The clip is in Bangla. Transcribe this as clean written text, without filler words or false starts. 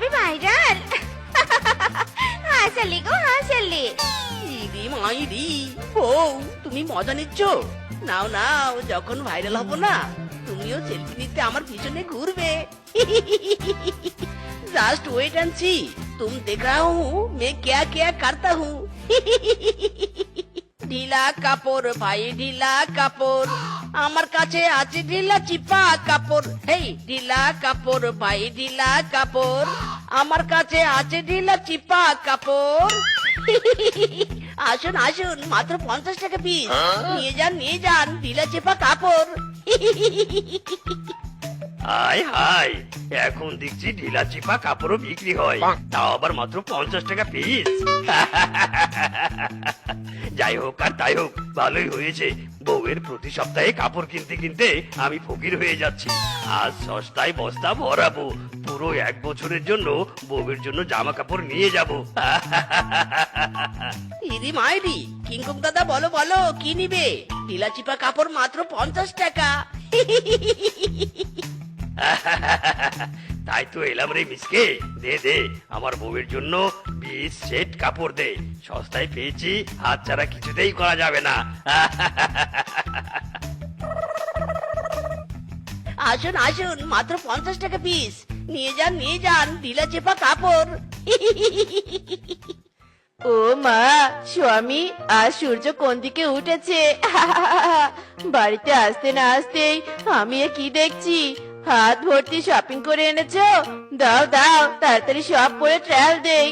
তবে ভাইরাল। হাসালি গো হাসালি। ইরি মাইরি বউ, তুমি মজা নিচ্ছ? নাও নাও, যখন ভাইরাল হবো না তুমিও সেলফি নিতে আমার পিছনে ঘুরবে। জাস্ট ওয়েट एंड सी, तुम देख रहा हूँ मैं क्या क्या करता हूँ। ঢিলা কাপড় ভাই ঢিলা কাপড়, আমার কাছে আছে ঢিলা চিপা কাপড়। হেই ঢিলা কাপড় ভাই ঢিলা কাপড়, আমার কাছে আছে ঢিলা চিপা কাপড়। আসুন আসুন, মাত্র 50 টাকা পিস, নিয়ে যান ঢিলা চিপা কাপড়। হায় হায়, এখন দেখছি ঢিলা চিপা কাপড়ও বিক্রি হয়, তাও আবার মাত্র 50 টাকা পিস। যাই হোক আর তাই হোক, ভালোই হয়েছে। বউয়ের প্রতি সপ্তাহে কাপড় কিনতে কিনতে আমি ফকির হয়ে যাচ্ছি। আজ সস্তায় বস্তা ভরাবো, পুরো 1 বছরের জন্য বউয়ের জন্য জামা কাপড় নিয়ে যাব। ইরি মাইরি, কিংকং দাদা বলো বলো কি নিবে? ঢিলা চিপা কাপড় মাত্র 50 টাকা। তাই তো এলাম রে মিসকে, দে দে আমার বউয়ের জন্য 20 সেট কাপড় দে। সস্তায় পেয়েছি, হাত ছাড়া কিছুতেই করা যাবে না। আসুন আসুন, মাত্র 50 টাকা পিস, নিয়ে যান ঢিলা চেপা কাপড়। ও মা, স্বামী আজ সূর্য কোন দিকে উঠেছে? বাড়িতে আসতে না আসতেই আমি এ কি দেখছি, হাত ভর্তি শপিং করে এনেছো। দাও দাও, তাড়াতাড়ি সব পরে ট্রায়াল দেই।